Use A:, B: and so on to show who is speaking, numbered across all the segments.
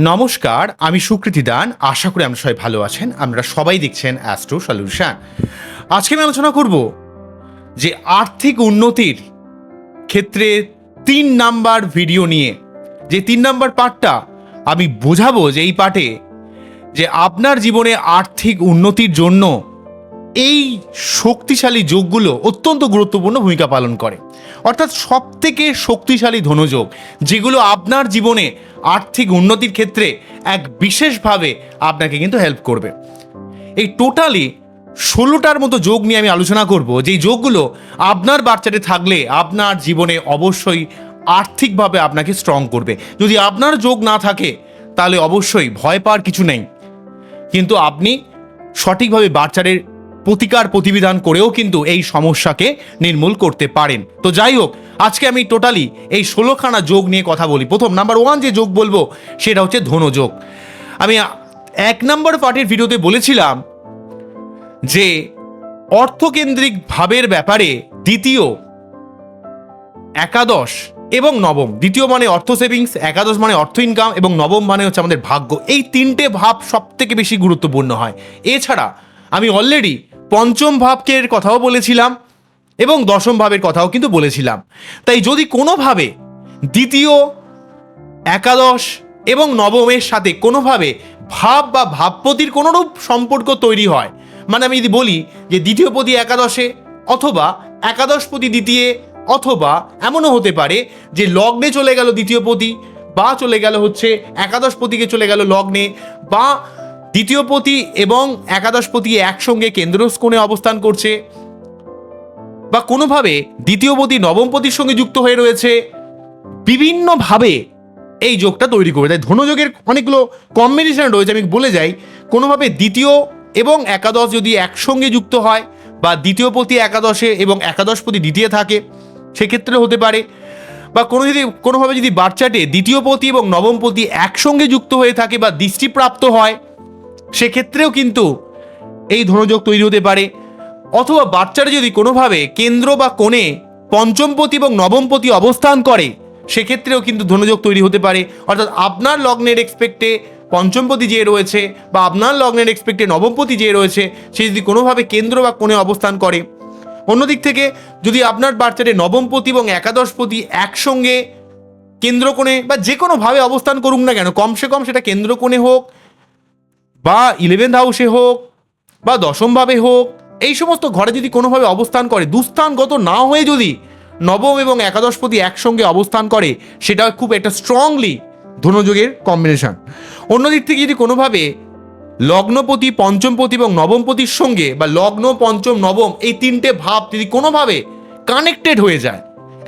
A: নমস্কার, আমি সুকৃতি দান। আশা করি আমরা সবাই ভালো আছেন। আমরা সবাই দেখছেন অ্যাস্ট্রো সলিউশন। আজকে আমি আলোচনা করব যে আর্থিক উন্নতির ক্ষেত্রে ৩ নাম্বার ভিডিও নিয়ে, যে ৩ নাম্বার পার্টটা আমি বোঝাবো যে এই পার্টে যে আপনার জীবনে আর্থিক উন্নতির জন্য এই শক্তিশালী যোগগুলো অত্যন্ত গুরুত্বপূর্ণ ভূমিকা পালন করে। অর্থাৎ সব থেকে শক্তিশালী ধনযোগ যেগুলো আপনার জীবনে আর্থিক উন্নতির ক্ষেত্রে এক বিশেষভাবে আপনাকে কিন্তু হেল্প করবে। এই টোটালি 16টার মতো যোগ নিয়ে আমি আলোচনা করব, যেই যোগগুলো আপনার বাচ্চাতে থাকলে আপনার জীবনে অবশ্যই আর্থিকভাবে আপনাকে স্ট্রং করবে। যদি আপনার যোগ না থাকে তাহলে অবশ্যই ভয় পাওয়ার কিছু নেই, কিন্তু আপনি সঠিকভাবে বাচ্চাদের প্রতিকার প্রতিবিধান করেও কিন্তু এই সমস্যাকে নির্মূল করতে পারেন। তো যাই হোক, আজকে আমি টোটালি এই 16খানা যোগ নিয়ে কথা বলি। প্রথম নাম্বার 1 যে যোগ বলবো সেটা হচ্ছে ধনযোগ। আমি 1 নম্বর পার্টের ভিডিওতে বলেছিলাম যে অর্থকেন্দ্রিক ভাবের ব্যাপারে দ্বিতীয়, একাদশ এবং নবম। দ্বিতীয় মানে অর্থ সেভিংস, একাদশ মানে অর্থ ইনকাম এবং নবম মানে হচ্ছে আমাদের ভাগ্য। এই 3টে ভাব সব থেকে বেশি গুরুত্বপূর্ণ হয়। এছাড়া আমি অলরেডি পঞ্চম ভাবকের কথাও বলেছিলাম এবং দশম ভাবের কথাও কিন্তু বলেছিলাম। তাই যদি কোনোভাবে দ্বিতীয়, একাদশ এবং নবমের সাথে কোনোভাবে ভাব বা ভাবপতির কোনোরূপ সম্পর্ক তৈরি হয়, মানে আমি যদি বলি যে দ্বিতীয়পতি একাদশে অথবা একাদশপতি দ্বিতীয়, অথবা এমনও হতে পারে যে লগ্নে চলে গেল দ্বিতীয়পতি, বা চলে গেল হচ্ছে একাদশপতিকে চলে গেল লগ্নে, বা দ্বিতীয়পতি এবং একাদশপতি একসঙ্গে কেন্দ্রস্কোণে অবস্থান করছে, বা কোনোভাবে দ্বিতীয়পতি নবমপতির সঙ্গে যুক্ত হয়ে রয়েছে, বিভিন্নভাবে এই যোগটা তৈরি করে দেয়। ধনযোগের অনেকগুলো কম্বিনেশন রয়েছে, আমি বলে যাই। কোনোভাবে দ্বিতীয় এবং একাদশ যদি একসঙ্গে যুক্ত হয়, বা দ্বিতীয়পতি একাদশে এবং একাদশপতি দ্বিতীয় থাকে, সেক্ষেত্রে হতে পারে। বা কোনোভাবে যদি বাচ্চাটে দ্বিতীয়পতি এবং নবমপতি একসঙ্গে যুক্ত হয়ে থাকে বা দৃষ্টিপ্রাপ্ত হয়, সেক্ষেত্রেও কিন্তু এই ধনযোগ তৈরি হতে পারে। অথবা বাচ্চারা যদি কোনোভাবে কেন্দ্র বা কোণে পঞ্চমপতি এবং নবমপতি অবস্থান করে, সেক্ষেত্রেও কিন্তু ধনযোগ তৈরি হতে পারে। অর্থাৎ আপনার লগ্নের এক্সপেক্টে পঞ্চমপতি যে রয়েছে বা আপনার লগ্নের এক্সপেক্টে নবমপতি যে রয়েছে, সে যদি কোনোভাবে কেন্দ্র বা কোণে অবস্থান করে। অন্যদিক থেকে যদি আপনার বাচ্চাদের নবমপতি এবং একাদশপতি একসঙ্গে কেন্দ্রকোণে বা যে কোনোভাবে অবস্থান করুক না কেন, কমসে কম সেটা কেন্দ্রকোণে হোক বা 11th হাউসে হোক বা দশমভাবে হোক, এই সমস্ত ঘরে যদি কোনোভাবে অবস্থান করে, দুস্থানগত না হয়ে যদি নবম এবং একাদশপতি একসঙ্গে অবস্থান করে, সেটা খুব একটা স্ট্রংলি ধনযোগের কম্বিনেশন। অন্যদিক থেকে যদি কোনোভাবে লগ্নপতি, পঞ্চমপতি এবং নবমপতির সঙ্গে, বা লগ্ন, পঞ্চম, নবম এই 3টে ভাব যদি কোনোভাবে কানেক্টেড হয়ে যায়,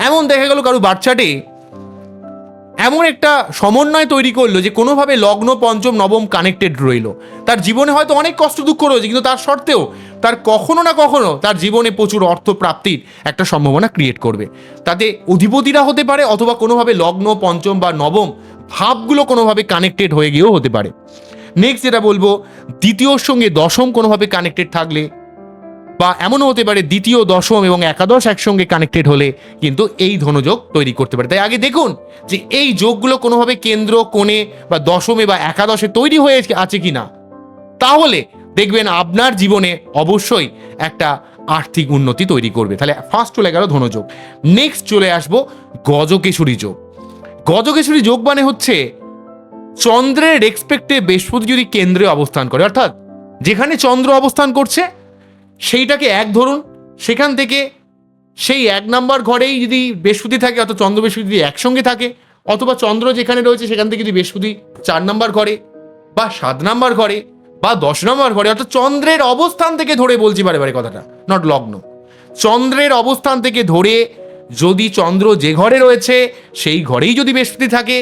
A: এমন দেখা গেল কারো বাচ্চাটি এমন একটা সমন্বয় তৈরি করলো যে কোনোভাবে লগ্ন, পঞ্চম, নবম কানেক্টেড রইল, তার জীবনে হয়তো অনেক কষ্ট দুঃখ রয়েছে, কিন্তু তার সত্ত্বেও তার কখনো না কখনো তার জীবনে প্রচুর অর্থ প্রাপ্তির একটা সম্ভাবনা ক্রিয়েট করবে। তাতে অধিপতিরা হতে পারে, অথবা কোনোভাবে লগ্ন, পঞ্চম বা নবম ভাবগুলো কোনোভাবে কানেক্টেড হয়ে গিয়েও হতে পারে। নেক্সট যেটা বলবো, দ্বিতীয়র সঙ্গে দশম কোনোভাবে কানেক্টেড থাকলে, বা এমনও হতে পারে দ্বিতীয়, দশম এবং একাদশ একসঙ্গে কানেক্টেড হলে কিন্তু এই ধনযোগ তৈরি করতে পারে। তাই আগে দেখুন যে এই যোগগুলো কোনোভাবে কেন্দ্র, কোণে বা দশমে বা একাদশে তৈরি হয়ে আছে কিনা, তাহলে দেখবেন আপনার জীবনে অবশ্যই একটা আর্থিক উন্নতি তৈরি করবে। তাহলে ফার্স্ট চলে গেল ধনযোগ। নেক্সট চলে আসবো গজকেশরী যোগ। গজকেশরী যোগ মানে হচ্ছে চন্দ্রের রেসপেক্টে বৃহস্পতি যদি কেন্দ্রে অবস্থান করে, অর্থাৎ যেখানে চন্দ্র অবস্থান করছে সেইটাকে এক ধরুন, সেখান থেকে সেই 1 নম্বর ঘরেই যদি বৃহস্পতি থাকে, অর্থাৎ চন্দ্র বৃহস্পতি যদি একসঙ্গে থাকে, অথবা চন্দ্র যেখানে রয়েছে সেখান থেকে যদি বৃহস্পতি 4 নম্বর ঘরে বা 7 নম্বর ঘরে বা 10 নম্বর ঘরে, অর্থাৎ চন্দ্রের অবস্থান থেকে ধরে বলছি বারে কথাটা, নট লগ্ন, চন্দ্রের অবস্থান থেকে ধরে যদি চন্দ্র যে ঘরে রয়েছে সেই ঘরেই যদি বৃহস্পতি থাকে,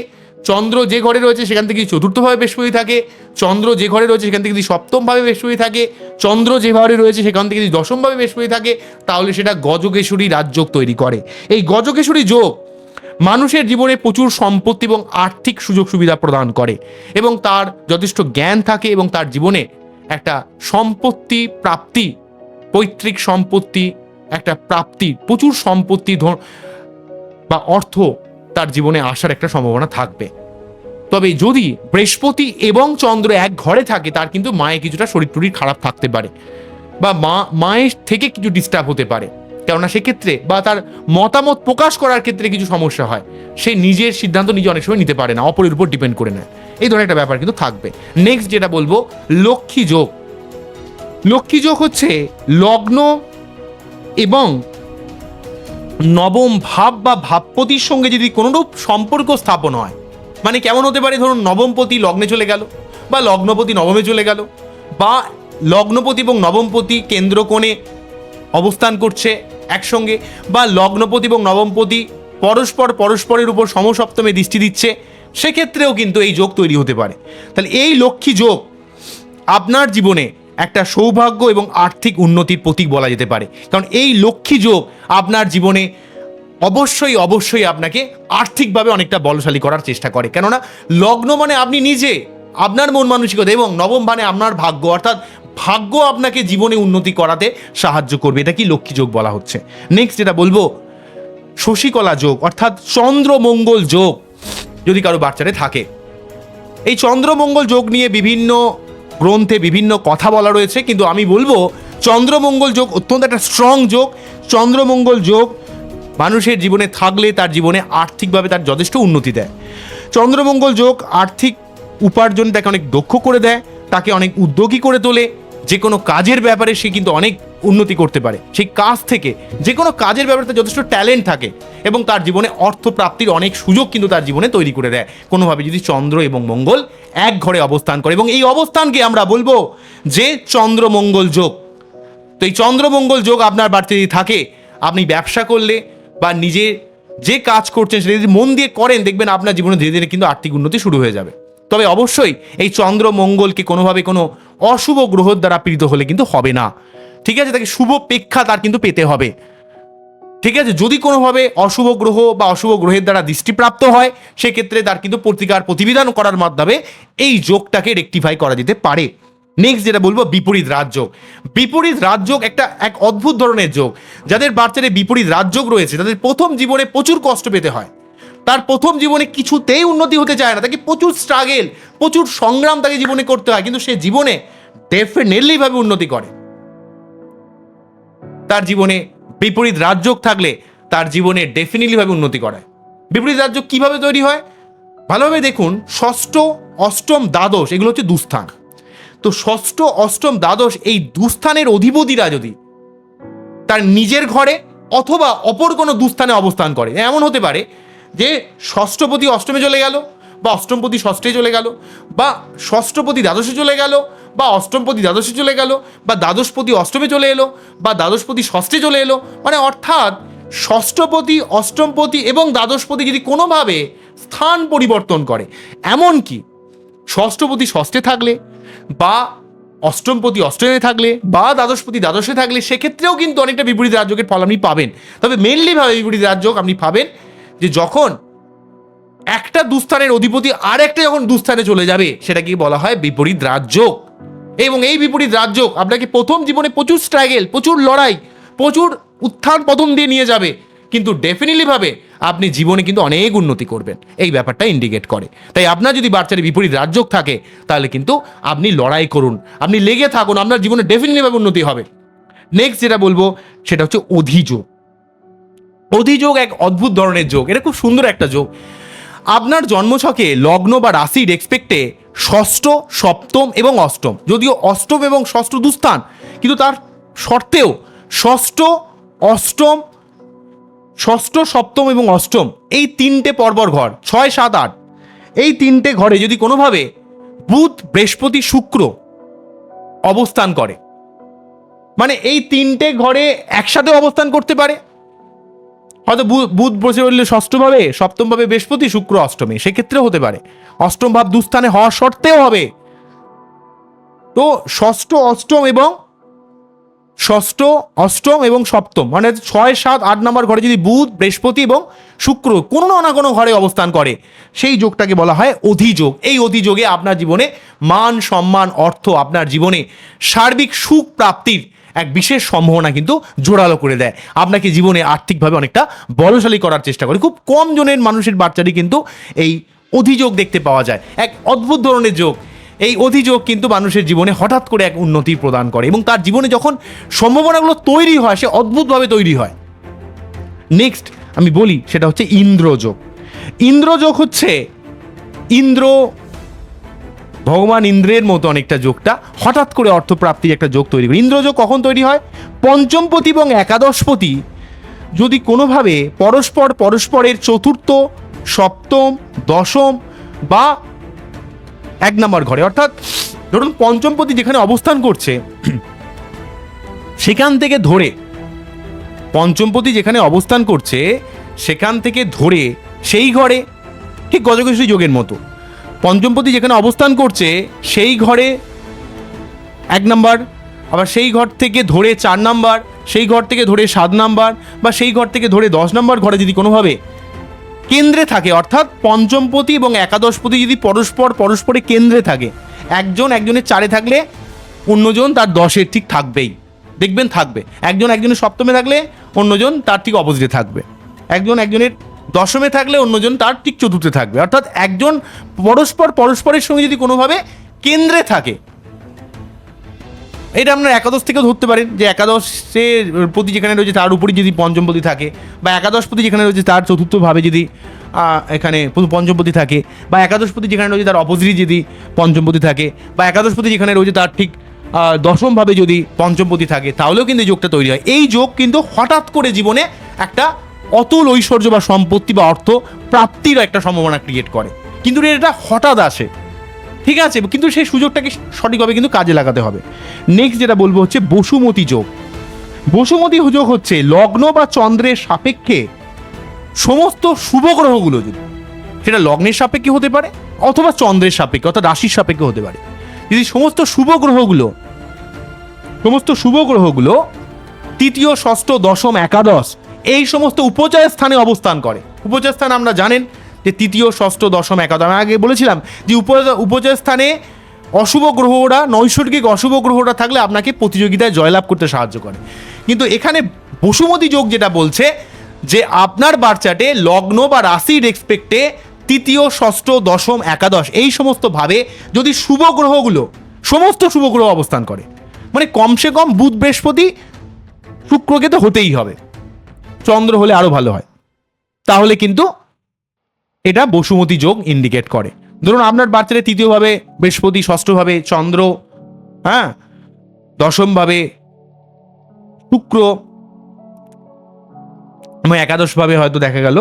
A: চন্দ্র যে ঘরে রয়েছে সেখান থেকে চতুর্থভাবে বৃহস্পতি থাকে, চন্দ্র যে ঘরে রয়েছে সেখান থেকে যদি সপ্তমভাবে বৃহস্পতি থাকে, চন্দ্র যে ঘরে রয়েছে সেখান থেকে যদি দশমভাবে বৃহস্পতি থাকে, তাহলে সেটা গজকেশরী রাজযোগ তৈরি করে। এই গজকেশরী যোগ মানুষের জীবনে প্রচুর সম্পত্তি এবং আর্থিক সুযোগ সুবিধা প্রদান করে, এবং তার যথেষ্ট জ্ঞান থাকে এবং তার জীবনে একটা সম্পত্তি প্রাপ্তি, পৈতৃক সম্পত্তি একটা প্রাপ্তি, প্রচুর সম্পত্তি বা অর্থ তার জীবনে আসার একটা সম্ভাবনা থাকবে। তবে যদি বৃহস্পতি এবং চন্দ্র এক ঘরে থাকে তার কিন্তু মায়ের কিছুটা শরীর টরীর খারাপ থাকতে পারে, বা মায়ের থেকে কিছু ডিস্টার্ব হতে পারে, কেননা সেক্ষেত্রে বা তার মতামত প্রকাশ করার ক্ষেত্রে কিছু সমস্যা হয়, সে নিজের সিদ্ধান্ত নিজে অনেক সময় নিতে পারে না, অপরের উপর ডিপেন্ড করে নেয়, এই ধরনের একটা ব্যাপার কিন্তু থাকবে। নেক্সট যেটা বলবো, লক্ষ্মী যোগ। লক্ষ্মী যোগ হচ্ছে লগ্ন এবং নবম ভাব বা ভাবপতির সঙ্গে যদি কোনোরূপ সম্পর্ক স্থাপন হয়, মানে কেমন হতে পারে, ধরুন নবমপতি লগ্নে চলে গেল, বা লগ্নপতি নবমে চলে গেল, বা লগ্নপতি এবং নবমপতি কেন্দ্রকোণে অবস্থান করছে একসঙ্গে, বা লগ্নপতি এবং নবমপতি পরস্পরের উপর সমসপ্তমে দৃষ্টি দিচ্ছে, সেক্ষেত্রেও কিন্তু এই যোগ তৈরি হতে পারে। তাহলে এই লক্ষ্মী যোগ আপনার জীবনে একটা সৌভাগ্য এবং আর্থিক উন্নতির প্রতীক বলা যেতে পারে, কারণ এই লক্ষ্মী যোগ আপনার জীবনে অবশ্যই আপনাকে আর্থিকভাবে অনেকটা বলশালী করার চেষ্টা করে, কেননা লগ্ন মানে আপনি নিজে, আপনার মন মানসিকতা, এবং নবম মানে আপনার ভাগ্য, অর্থাৎ ভাগ্য আপনাকে জীবনে উন্নতি করাতে সাহায্য করবে, এটা কি লক্ষ্মী যোগ বলা হচ্ছে। নেক্সট যেটা বলবো, শশীকলা যোগ, অর্থাৎ চন্দ্রমঙ্গল যোগ যদি কারো বাচ্চারে থাকে। এই চন্দ্রমঙ্গল যোগ নিয়ে বিভিন্ন গ্রন্থে বিভিন্ন কথা বলা রয়েছে, কিন্তু আমি বলবো চন্দ্রমঙ্গল যোগ অত্যন্ত একটা স্ট্রং যোগ। চন্দ্রমঙ্গল যোগ মানুষের জীবনে থাকলে তার জীবনে আর্থিকভাবে তার যথেষ্ট উন্নতি দেয়। চন্দ্রমঙ্গল যোগ আর্থিক উপার্জন তাকে অনেক দক্ষ করে দেয়, তাকে অনেক উদ্যোগী করে তোলে, যে কোনো কাজের ব্যাপারে সে কিন্তু অনেক উন্নতি করতে পারে, সেই কাজ থেকে যে কোনো কাজের ব্যাপারে তার যথেষ্ট ট্যালেন্ট থাকে, এবং তার জীবনে অর্থপ্রাপ্তির অনেক সুযোগ কিন্তু তার জীবনে তৈরি করে দেয় কোনোভাবে যদি চন্দ্র এবং মঙ্গল এক ঘরে অবস্থান করে, এবং এই অবস্থানকে আমরা বলবো যে চন্দ্রমঙ্গল যোগ। তো এই চন্দ্রমঙ্গল যোগ আপনার বাড়িতে যদি থাকে, আপনি ব্যবসা করলে বা নিজে যে কাজ করছেন সেটা যদি মন দিয়ে করেন, দেখবেন আপনার জীবনে ধীরে ধীরে কিন্তু আর্থিক উন্নতি শুরু হয়ে যাবে। তবে অবশ্যই এই চন্দ্র মঙ্গলকে কোনোভাবে কোনো অশুভ গ্রহের দ্বারা পীড়িত হলে কিন্তু হবে না, ঠিক আছে? তাকে শুভ প্রেক্ষা তার কিন্তু পেতে হবে, ঠিক আছে? যদি কোনোভাবে অশুভ গ্রহ বা অশুভ গ্রহের দ্বারা দৃষ্টিপ্রাপ্ত হয়, সেক্ষেত্রে তার কিন্তু প্রতিবিধান করার মাধ্যমে এই যোগটাকে রেকটিফাই করা যেতে পারে। নেক্সট যেটা বলবো, বিপরীত রাজযোগ। বিপরীত রাজযোগ এক অদ্ভুত ধরনের যোগ। যাদের বাচ্চারে বিপরীত রাজযোগ রয়েছে, তাদের প্রথম জীবনে প্রচুর কষ্ট পেতে হয়, তার প্রথম জীবনে কিছুতেই উন্নতি হতে চায় না, তাকে প্রচুর স্ট্রাগেল, প্রচুর সংগ্রাম তাকে জীবনে করতে হয়, কিন্তু সে জীবনে ডেফিনেটলি ভাবে উন্নতি করে। তার জীবনে বিপরীত রাজযোগ থাকলে তার জীবনে ডেফিনেটলি ভাবে উন্নতি করায়। বিপরীত রাজযোগ কিভাবে তৈরি হয় ভালোভাবে দেখুন। ষষ্ঠ, অষ্টম, দ্বাদশ এগুলো হচ্ছে দুস্থান। তো ষষ্ঠ, অষ্টম, দ্বাদশ এই দুস্থানের অধিপতিরা যদি তার নিজের ঘরে অথবা অপর কোনো দুস্থানে অবস্থান করে, এমন হতে পারে যে ষষ্ঠপতি অষ্টমে চলে গেল, বা অষ্টমপতি ষষ্ঠে চলে গেল, বা ষষ্ঠপতি দ্বাদশে চলে গেল, বা অষ্টমপতি দ্বাদশে চলে গেল, বা দ্বাদশপতি অষ্টমে চলে এলো, বা দ্বাদশপতি ষষ্ঠে চলে এলো, মানে অর্থাৎ ষষ্ঠপতি, অষ্টমপতি এবং দ্বাদশপতি যদি কোনোভাবে স্থান পরিবর্তন করে, এমনকি ষষ্ঠপতি ষষ্ঠে থাকলে, বা অষ্টমপতি অষ্টমে থাকলে, বা দ্বাদশপতি দ্বাদশে থাকলে, সেক্ষেত্রেও কিন্তু অনেকটা বিপরীত রাজযোগের ফল আপনি পাবেন। তবে মেনলি ভাবে বিপরীত রাজযোগ আপনি পাবেন যে যখন একটা দুস্থানের অধিপতি আর একটা যখন দুস্থানে চলে যাবে, সেটাকে বলা হয় বিপরীত রাজযোগ। এবং এই বিপরীত রাজযোগ আপনাকে প্রথম জীবনে প্রচুর স্ট্রাগল, প্রচুর লড়াই, প্রচুর উত্থান পতন দিয়ে নিয়ে যাবে, কিন্তু ডেফিনেটলি ভাবে আপনি জীবনে কিন্তু অনেক উন্নতি করবেন, এই ব্যাপারটা ইন্ডিকেট করে। তাই আপনার যদি বাচ্চার বিপরীত রাজযোগ থাকে, তাহলে কিন্তু আপনি লড়াই করুন, আপনি লেগে থাকুন, আপনার জীবনে ডেফিনেটলি ভাবে উন্নতি হবে। নেক্সট যেটা বলবো সেটা হচ্ছে অধিযোগ। অধিযোগ এক অদ্ভুত ধরনের যোগ, এটা খুব সুন্দর একটা যোগ। আপনার জন্মছকে লগ্ন বা রাশির এক্সপেক্টে ষষ্ঠ, সপ্তম এবং অষ্টম, যদিও অষ্টম এবং ষষ্ঠ দুস্থান, কিন্তু তার সত্ত্বেও ষষ্ঠ, অষ্টম, সপ্তম এবং অষ্টম এই তিনটে পরপর ঘর, 6, 7, 8, এই তিনটে ঘরে যদি কোনোভাবে বুধ, বৃহস্পতি, শুক্র অবস্থান করে, মানে এই তিনটে ঘরে একসাথে অবস্থান করতে পারে। হয়তো বুধ বসে বললে ষষ্ঠভাবে, সপ্তমভাবে বৃহস্পতি, শুক্র অষ্টমে, সেক্ষেত্রেও হতে পারে। অষ্টম ভাব দুস্থানে হওয়া সত্ত্বেও হবে। তো ষষ্ঠ, অষ্টম এবং সপ্তম, মানে 6, 7, 8 নম্বর ঘরে যদি বুধ, বৃহস্পতি এবং শুক্র কোনো না কোনো ঘরে অবস্থান করে, সেই যোগটাকে বলা হয় অধিযোগ। এই অধিযোগে আপনার জীবনে মান, সম্মান, অর্থ, আপনার জীবনে সার্বিক সুখ প্রাপ্তির এক বিশেষ সম্ভাবনা কিন্তু জোরালো করে দেয়, আপনাকে জীবনে আর্থিকভাবে অনেকটা বলশালী করার চেষ্টা করে। খুব কম জনের মানুষের বাচ্চারই কিন্তু এই অধিযোগ দেখতে পাওয়া যায়, এক অদ্ভুত ধরনের যোগ। এই অধিযোগ কিন্তু মানুষের জীবনে হঠাৎ করে এক উন্নতি প্রদান করে এবং তার জীবনে যখন সম্ভাবনাগুলো তৈরি হয় সে অদ্ভুতভাবে তৈরি হয়। নেক্সট আমি বলি সেটা হচ্ছে ইন্দ্রযোগ। ইন্দ্রযোগ হচ্ছে ইন্দ্র, ভগবান ইন্দ্রের মতো অনেকটা যোগটা হঠাৎ করে অর্থপ্রাপ্তির একটা যোগ তৈরি করে। ইন্দ্রযোগ কখন তৈরি হয়? পঞ্চমপতি এবং একাদশপতি যদি কোনোভাবে পরস্পরের চতুর্থ, সপ্তম, দশম বা 1 নম্বর ঘরে, অর্থাৎ ধরুন পঞ্চমপতি যেখানে অবস্থান করছে সেখান থেকে ধরে, পঞ্চমপতি যেখানে অবস্থান করছে সেখান থেকে ধরে সেই ঘরে, ঠিক গজকেশরী যোগের মতো, পঞ্চমপতি যেখানে অবস্থান করছে সেই ঘরে 1 নম্বর, আবার সেই ঘর থেকে ধরে 4 নম্বর, সেই ঘর থেকে ধরে 7 নম্বর বা সেই ঘর থেকে ধরে 10 নম্বর ঘরে যদি কোনোভাবে কেন্দ্রে থাকে, অর্থাৎ পঞ্চমপতি এবং একাদশপতি যদি পরস্পরে কেন্দ্রে থাকে, একজনের 4-এ থাকলে অন্যজন তার 10-এর ঠিক থাকবেই, দেখবেন থাকবে। একজনের সপ্তমে থাকলে অন্যজন তার ঠিক অপোজিটে থাকবে, একজনের দশমে থাকলে অন্যজন তার ঠিক চতুর্থে থাকবে, অর্থাৎ একজন পরস্পরের সঙ্গে যদি কোনোভাবে কেন্দ্রে থাকে। এটা আপনার একাদশ থেকে ধরতে পারেন যে একাদশের প্রতি যেখানে রয়েছে তার উপরই যদি পঞ্চমপতি থাকে, বা একাদশপতি যেখানে রয়েছে তার চতুর্থভাবে যদি এখানে পঞ্চমপতি থাকে, বা একাদশপতি যেখানে রয়েছে তার অপোজিটে যদি পঞ্চমপতি থাকে, বা একাদশপতি যেখানে রয়েছে তার ঠিক দশমভাবে যদি পঞ্চমপতি থাকে, তাহলেও কিন্তু এই যোগটা তৈরি হয়। এই যোগ কিন্তু হঠাৎ করে জীবনে একটা অতুল ঐশ্বর্য বা সম্পত্তি বা অর্থ প্রাপ্তির একটা সম্ভাবনা ক্রিয়েট করে, কিন্তু এটা হঠাৎ আসে, ঠিক আছে, কিন্তু সেই সুযোগটাকে সঠিকভাবে কিন্তু কাজে লাগাতে হবে। নেক্সট যেটা বলবো হচ্ছে বসুমতী যোগ। বসুমতী যোগ হচ্ছে লগ্ন বা চন্দ্রের সাপেক্ষে সমস্ত শুভ গ্রহগুলো, যদি সেটা লগ্নের সাপেক্ষে হতে পারে অথবা চন্দ্রের সাপেক্ষে অর্থাৎ রাশির সাপেক্ষে হতে পারে, যদি সমস্ত শুভ গ্রহগুলো তৃতীয়, ষষ্ঠ, দশম, একাদশ এই সমস্ত উপচয় স্থানে অবস্থান করে। উপচয় স্থান আমরা জানেন যে তৃতীয়, ষষ্ঠ, দশম, একাদশ, আমি আগে বলেছিলাম যে উপচয় স্থানে অশুভ গ্রহরা, নৈসর্গিক অশুভ গ্রহরা থাকলে আপনাকে প্রতিযোগিতায় জয়লাভ করতে সাহায্য করে। কিন্তু এখানে বসুমতী যোগ যেটা বলছে যে আপনার বার্চাটে লগ্ন বা রাশির রেসপেক্টে তৃতীয়, ষষ্ঠ, দশম, একাদশ এই সমস্ত ভাবে যদি সমস্ত শুভ গ্রহ অবস্থান করে, মানে কমসে কম বুধ, বৃহস্পতি, শুক্রকে তো হতেই হবে, চন্দ্র হলে আরো ভালো হয়, তাহলে কিন্তু এটা বসুমতী যোগ ইন্ডিকেট করে। ধরুন আপনার বাচ্চাদের তৃতীয়ভাবে বৃহস্পতি, ষষ্ঠভাবে চন্দ্র, হ্যাঁ, দশমভাবে শুক্র এবং একাদশভাবে হয়তো দেখা গেল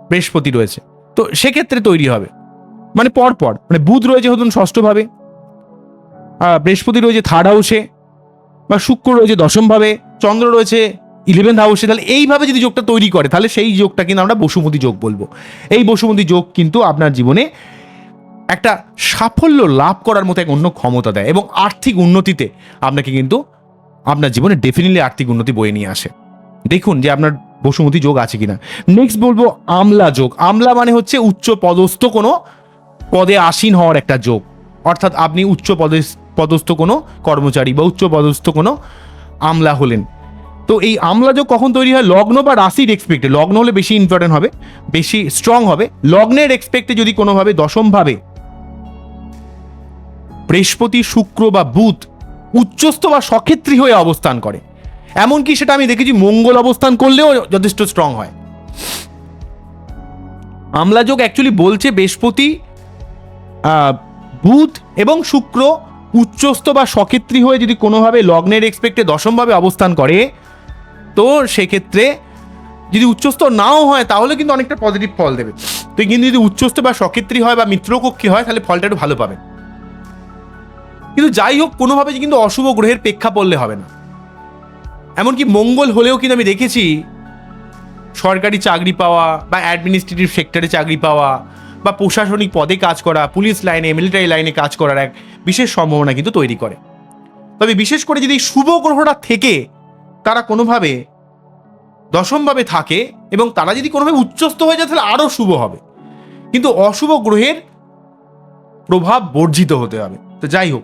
A: বৃহস্পতি রয়েছে, তো সেক্ষেত্রে তৈরি হবে মানে পরপর, মানে বুধ রয়েছে ধরুন ষষ্ঠভাবে, বৃহস্পতি রয়েছে 3rd হাউসে, বা শুক্র রয়েছে দশমভাবে, চন্দ্র রয়েছে 11th হাউসে, তাহলে এইভাবে যদি যোগটা তৈরি করে তাহলে সেই যোগটা কিন্তু আমরা বসুমতী যোগ বলবো। এই বসুমতী যোগ কিন্তু আপনার জীবনে একটা সাফল্য লাভ করার মতো এক অন্য ক্ষমতা দেয় এবং আর্থিক উন্নতিতে আপনাকে কিন্তু আপনার জীবনে ডেফিনেটলি আর্থিক উন্নতি বয়ে নিয়ে আসে। দেখুন যে আপনার বসুমতী যোগ আছে কিনা। নেক্সট বলবো আমলা যোগ। আমলা মানে হচ্ছে উচ্চ পদস্থ কোনো পদে আসীন হওয়ার একটা যোগ, অর্থাৎ আপনি উচ্চ পদস্থ কোনো কর্মচারী বা উচ্চ পদস্থ কোনো আমলা হলেন। তো এই আমলা যোগ কখন তৈরি হয়? লগ্ন বা রাশির এক্সপেক্টে, লগ্ন হলে বেশি ইম্পর্টেন্ট হবে, বেশি স্ট্রং হবে। লগ্নের এক্সপেক্টে যদি কোনোভাবে দশমভাবে বৃহস্পতি, শুক্র বা বুধ উচ্চস্থ বা সক্ষেত্রী হয়ে অবস্থান করে, এমনকি সেটা আমি দেখেছি মঙ্গল অবস্থান করলেও যথেষ্ট স্ট্রং হয়। আমলা যোগ অ্যাকচুয়ালি বলছে বৃহস্পতি, বুধ এবং শুক্র উচ্চস্থ বা সক্ষেত্রী হয়ে যদি কোনোভাবে লগ্নের এক্সপেক্টে দশমভাবে অবস্থান করে, তো সেক্ষেত্রে যদি উচ্চস্থ নাও হয় তাহলে কিন্তু অনেকটা পজিটিভ ফল দেবে। তো কিন্তু যদি উচ্চস্থ বা সক্ষেত্রী হয় বা মিত্রকক্ষী হয় তাহলে ফলটা একটু ভালো পাবেন। কিন্তু যাই হোক, কোনোভাবে কিন্তু অশুভ গ্রহের প্রেক্ষা পড়লে হবে না। এমনকি মঙ্গল হলেও কিন্তু আমি দেখেছি সরকারি চাকরি পাওয়া বা অ্যাডমিনিস্ট্রেটিভ সেক্টরে চাকরি পাওয়া বা প্রশাসনিক পদে কাজ করা, পুলিশ লাইনে, মিলিটারি লাইনে কাজ করার এক বিশেষ সম্ভাবনা কিন্তু তৈরি করে। তবে বিশেষ করে যদি শুভ গ্রহটা থেকে তারা কোনোভাবে দশমভাবে থাকে এবং তারা যদি কোনোভাবে উচ্চস্থ হয়ে যায় তাহলে আরও শুভ হবে, কিন্তু অশুভ গ্রহের প্রভাব বর্জিত হতে হবে। তো যাই হোক,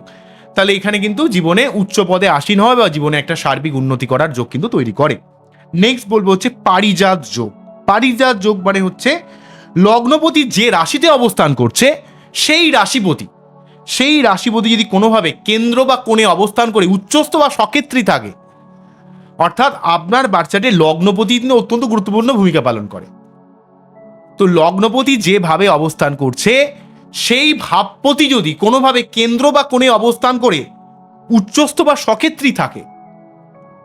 A: তাহলে এখানে কিন্তু জীবনে উচ্চ পদে আসীন হয় বা জীবনে একটা সার্বিক উন্নতি করার যোগ কিন্তু তৈরি করে। নেক্সট বলবো হচ্ছে পারিজাত যোগ। পারিজাত যোগ মানে হচ্ছে লগ্নপতি যে রাশিতে অবস্থান করছে সেই রাশিপতি যদি কোনোভাবে কেন্দ্র বা কোণে অবস্থান করে উচ্চস্থ বা সক্ষেত্রী থাকে, অর্থাৎ আপনার বাচ্চাটি লগ্নপতি কিন্তু অত্যন্ত গুরুত্বপূর্ণ ভূমিকা পালন করে। তো লগ্নপতি যেভাবে অবস্থান করছে সেই ভাবপতি যদি কোনোভাবে কেন্দ্র বা কোণে অবস্থান করে উচ্চস্থ বা সক্ষেত্রী থাকে,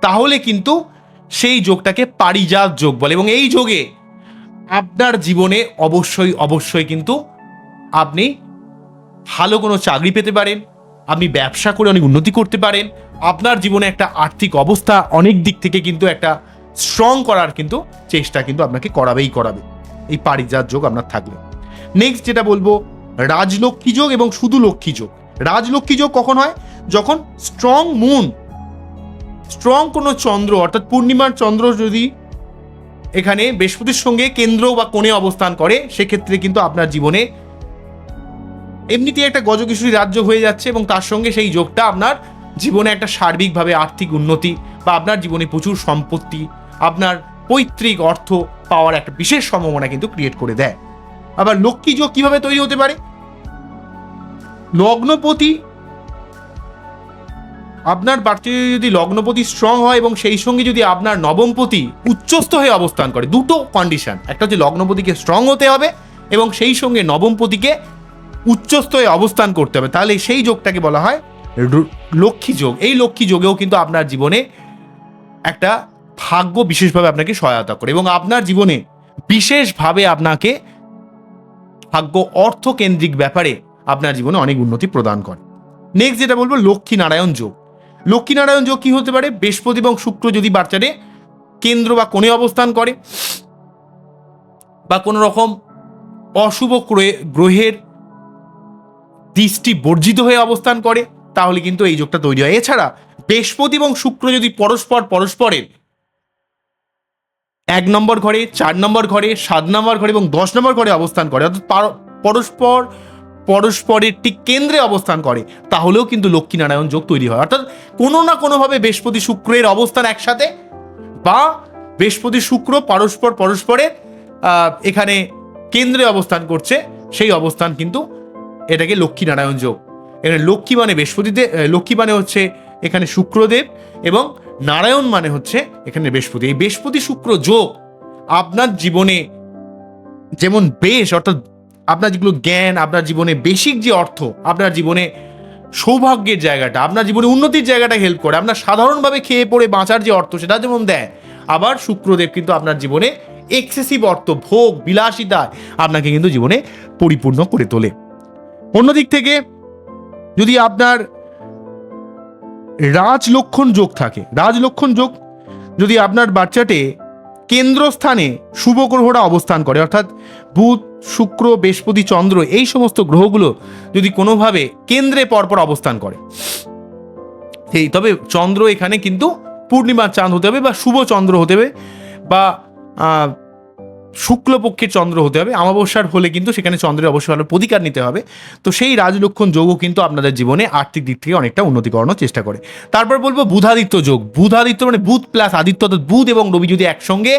A: তাহলে কিন্তু সেই যোগটাকে পারিজাত যোগ বলে। এবং এই যোগে আপনার জীবনে অবশ্যই কিন্তু আপনি ভালো কোনো চাকরি পেতে পারেন, আপনি ব্যবসা করে অনেক উন্নতি করতে পারেন, আপনার জীবনে একটা আর্থিক অবস্থা অনেক দিক থেকে কিন্তু একটা স্ট্রং করার কিন্তু চেষ্টা কিন্তু আপনাকে করাবে এই পারিজাত যোগ আপনার থাকলে। নেক্সট যেটা বলবো, রাজলক্ষ্মী যোগ এবং শুধু লক্ষ্মী যোগ। রাজলক্ষ্মী যোগ কখন হয়? যখন স্ট্রং মুন, স্ট্রং কোনো চন্দ্র অর্থাৎ পূর্ণিমার চন্দ্র যদি এখানে বৃহস্পতির সঙ্গে কেন্দ্র বা কোণে অবস্থান করে, সেক্ষেত্রে কিন্তু আপনার জীবনে এমনিতেই একটা গজকেশরী রাজযোগ হয়ে যাচ্ছে এবং তার সঙ্গে সেই যোগটা আপনার জীবনে একটা সার্বিকভাবে আর্থিক উন্নতি বা আপনার জীবনে প্রচুর সম্পত্তি, আপনার পৈতৃক অর্থ পাওয়ার একটা বিশেষ সম্ভাবনা কিন্তু ক্রিয়েট করে দেয়। আবার লক্ষ্মী যোগ কিভাবে তৈরি হতে পারে? লগ্নপতি, আপনার বাড়িতে যদি লগ্নপতি স্ট্রং হয় এবং সেই সঙ্গে যদি আপনার নবমপতি উচ্চস্থ হয়ে অবস্থান করে, দুটো কন্ডিশন, একটা হচ্ছে লগ্নপতিকে স্ট্রং হতে হবে এবং সেই সঙ্গে নবমপতিকে উচ্চস্থ হয়ে অবস্থান করতে হবে, তাহলে সেই যোগটাকে বলা হয় লক্ষ্মী যোগ। এই লক্ষ্মী যোগেও কিন্তু আপনার জীবনে একটা ভাগ্য বিশেষভাবে আপনাকে সহায়তা করে এবং আপনার জীবনে বিশেষভাবে আপনাকে ভাগ্য অর্থকেন্দ্রিক ব্যাপারে আপনার জীবনে অনেক উন্নতি প্রদান করে। নেক্সট যেটা বলবো, লক্ষ্মী নারায়ণ যোগ। লক্ষ্মী নারায়ণ যোগ কি হতে পারে? বৃহস্পতি এবং শুক্র যদি বাচ্চারে কেন্দ্র বা কোণে অবস্থান করে বা কোনো রকম অশুভ গ্রহের দৃষ্টি বর্জিত হয়ে অবস্থান করে, তাহলে কিন্তু এই যোগটা তৈরি হয়। এছাড়া বৃহস্পতি এবং শুক্র যদি পরস্পরের 1 নম্বর ঘরে, 4 নম্বর ঘরে, 7 নম্বর ঘরে এবং 10 নম্বর ঘরে অবস্থান করে, অর্থাৎ পরস্পরের ঠিক কেন্দ্রে অবস্থান করে, তাহলেও কিন্তু লক্ষ্মী নারায়ণ যোগ তৈরি হয়। অর্থাৎ কোনো না কোনোভাবে বৃহস্পতি শুক্রের অবস্থান একসাথে বা বৃহস্পতি শুক্র পরস্পরের এখানে কেন্দ্রে অবস্থান করছে, সেই অবস্থান কিন্তু এটাকে লক্ষ্মী নারায়ণ যোগ। এখানে লক্ষ্মী মানে লক্ষ্মী মানে হচ্ছে এখানে শুক্রদেব এবং নারায়ণ মানে হচ্ছে এখানে বৃহস্পতি। এই বৃহস্পতি শুক্র যোগ আপনার জীবনে যেমন অর্থাৎ আপনার যেগুলো জ্ঞান, আপনার জীবনে বেসিক যে অর্থ, আপনার জীবনে সৌভাগ্যের জায়গাটা, আপনার জীবনে উন্নতির জায়গাটা হেল্প করে, আপনার সাধারণভাবে খেয়ে পড়ে বাঁচার যে অর্থ সেটা যেমন দেয়, আবার শুক্রদেব কিন্তু আপনার জীবনে এক্সেসিভ অর্থ, ভোগ বিলাসিতায় আপনাকে কিন্তু জীবনে পরিপূর্ণ করে তোলে। অন্যদিক থেকে যদি আপনার রাজলক্ষণ যোগ থাকে, রাজলক্ষণ যোগ যদি আপনার বাচ্চাটে কেন্দ্রস্থানে শুভ গ্রহরা অবস্থান করে, অর্থাৎ বুধ, শুক্র, বৃহস্পতি, চন্দ্র, এই সমস্ত গ্রহগুলো যদি কোনোভাবে কেন্দ্রে পরপর অবস্থান করে, তবে চন্দ্র এখানে কিন্তু পূর্ণিমার চাঁদ হতে হবে বা শুভ চন্দ্র হতে হবে বা শুক্লপক্ষের চন্দ্র হতে হবে। অমাবস্যার হলে কিন্তু সেখানে চন্দ্রের অবশ্যই ভালো প্রতিকার নিতে হবে। তো সেই রাজলক্ষণ যোগও কিন্তু আপনাদের জীবনে আর্থিক দিক থেকে অনেকটা উন্নতি করানোর চেষ্টা করে। তারপর বলবো বুধাদিত্য যোগ। বুধাদিত্য মানে বুধ প্লাস আদিত্য, অর্থাৎ বুধ এবং রবি যদি একসঙ্গে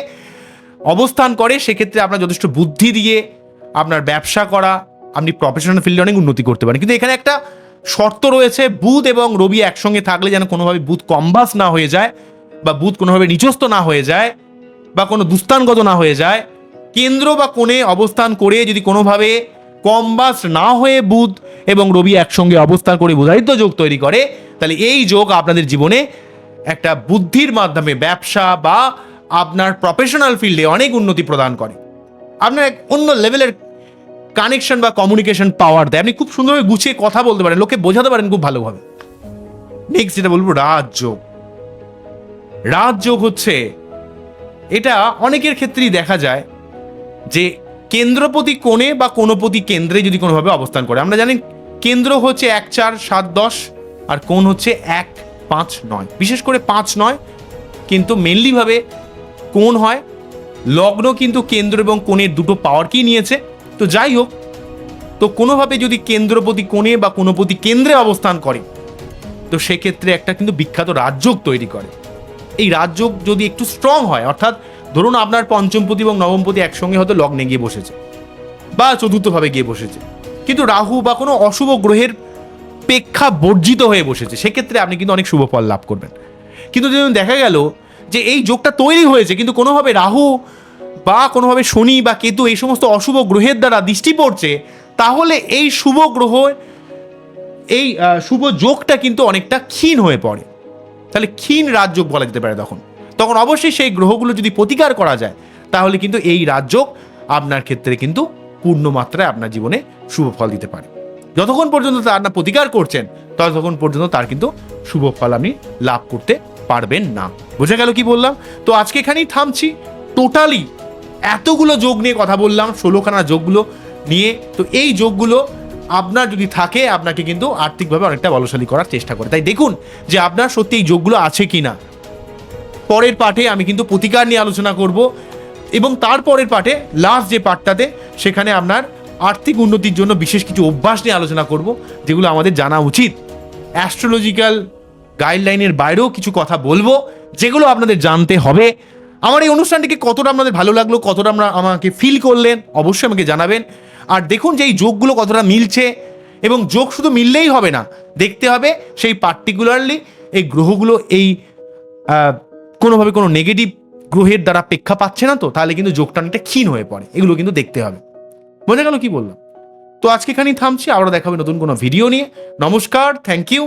A: অবস্থান করে, সেক্ষেত্রে আপনার যথেষ্ট বুদ্ধি দিয়ে আপনার ব্যবসা করা, আপনি প্রফেশনাল ফিল্ডে অনেক উন্নতি করতে পারেন। কিন্তু এখানে একটা শর্ত রয়েছে, বুধ এবং রবি একসঙ্গে থাকলে যেন কোনোভাবে বুধ কম্বাস না হয়ে যায় বা বুধ কোনোভাবে নিচস্থ না হয়ে যায় বা কোনো দুস্থানগত না হয়ে যায়। কেন্দ্র বা কোণে অবস্থান করে যদি কোনোভাবে কম্বাস না হয়ে বুধ এবং রবি একসঙ্গে অবস্থান করে বুধাদিত্য যোগ তৈরি করে, তাহলে এই যোগ আপনাদের জীবনে একটা বুদ্ধির মাধ্যমে ব্যবসা বা আপনার প্রফেশনাল ফিল্ডে অনেক উন্নতি প্রদান করে। আপনার এক অন্য লেভেলের কানেকশন বা কমিউনিকেশন পাওয়ার দেয়, আপনি খুব সুন্দরভাবে গুছিয়ে কথা বলতে পারেন, লোকে বোঝাতে পারেন খুব ভালোভাবে। নেক্সট যেটা বলবো, রাজযোগ। রাজযোগ হচ্ছে, এটা অনেকের ক্ষেত্রেই দেখা যায় যে কেন্দ্রপতি কোণে বা কোণপতি কেন্দ্রে যদি কোনোভাবে অবস্থান করে। আমরা জানি কেন্দ্র হচ্ছে 1, 4, 7, 10 আর কোণ হচ্ছে 1, 5, 9। বিশেষ করে 5, 9 কিন্তু মেনলিভাবে কোণ হয়। লগ্ন কিন্তু কেন্দ্র এবং কোণের দুটো পাওয়ারকেই নিয়েছে। তো যাই হোক, তো কোনোভাবে যদি কেন্দ্রপতি কোণে বা কোণপতি কেন্দ্রে অবস্থান করে, তো সেক্ষেত্রে একটা কিন্তু বিখ্যাত রাজযোগ তৈরি করে। এই রাজযোগ যদি একটু স্ট্রং হয়, অর্থাৎ ধরুন আপনার পঞ্চমপতি এবং নবমপতি একসঙ্গে হয়তো লগ্নে গিয়ে বসেছে, বা চতুর্থভাবে গিয়ে বসেছে, কিন্তু রাহু বা কোনো অশুভ গ্রহের পেক্ষা বর্জিত হয়ে বসেছে, সেক্ষেত্রে আপনি কিন্তু অনেক শুভ ফল লাভ করবেন। কিন্তু যদি দেখা গেল যে এই যোগটা তৈরি হয়েছে কিন্তু কোনোভাবে রাহু বা কোনোভাবে শনি বা কেতু এই সমস্ত অশুভ গ্রহের দ্বারা দৃষ্টি পড়ছে, তাহলে এই শুভ গ্রহ এই শুভ যোগটা কিন্তু অনেকটা ক্ষীণ হয়ে পড়ে। তাহলে ক্ষীণ রাজযোগ বলা যেতে পারে। তখন অবশ্যই সেই গ্রহগুলো যদি প্রতিকার করা যায়, তাহলে কিন্তু এই রাজযোগ আপনার ক্ষেত্রে কিন্তু পূর্ণ মাত্রায় আপনার জীবনে শুভ ফল দিতে পারে। যতক্ষণ পর্যন্ত তার না প্রতিকার করছেন, ততক্ষণ পর্যন্ত তার কিন্তু শুভ ফল আপনি লাভ করতে পারবেন না। বোঝা গেল কি বললাম? তো আজকে এখানেই থামছি। টোটালি এতগুলো যোগ নিয়ে কথা বললাম, 16খানা যোগগুলো নিয়ে। তো এই যোগগুলো আপনার যদি থাকে, আপনাকে কিন্তু আর্থিকভাবে অনেকটা বলশালী করার চেষ্টা করে। তাই দেখুন যে আপনার সত্যি এই যোগগুলো আছে কি না। পরের পাঠে আমি কিন্তু প্রতিকার নিয়ে আলোচনা করব, এবং তারপরের পাঠে লাস্ট যে পাঠটাতে সেখানে আপনার আর্থিক উন্নতির জন্য বিশেষ কিছু অভ্যাস নিয়ে আলোচনা করব, যেগুলো আমাদের জানা উচিত। অ্যাস্ট্রোলজিক্যাল গাইডলাইনের বাইরেও কিছু কথা বলবো, যেগুলো আপনাদের জানতে হবে। আমার এই অনুষ্ঠানটিকে কতটা আপনাদের ভালো লাগলো, কতটা আমাকে ফিল করলেন, অবশ্যই আমাকে জানাবেন। আর দেখুন যে এই যোগগুলো কতটা মিলছে, এবং যোগ শুধু মিললেই হবে না, দেখতে হবে সেই পার্টিকুলারলি এই গ্রহগুলো এই কোনোভাবে কোনো নেগেটিভ গ্রহের দ্বারা প্রেক্ষা পাচ্ছে না, তো তাহলে কিন্তু যোগটা অনেকটা ক্ষীণ হয়ে পড়ে। এগুলো কিন্তু দেখতে হবে। বোঝা গেল কি বললাম? তো আজকে এখানেই থামছি, আবার দেখা হবে নতুন কোনো ভিডিও নিয়ে। নমস্কার, থ্যাংক ইউ।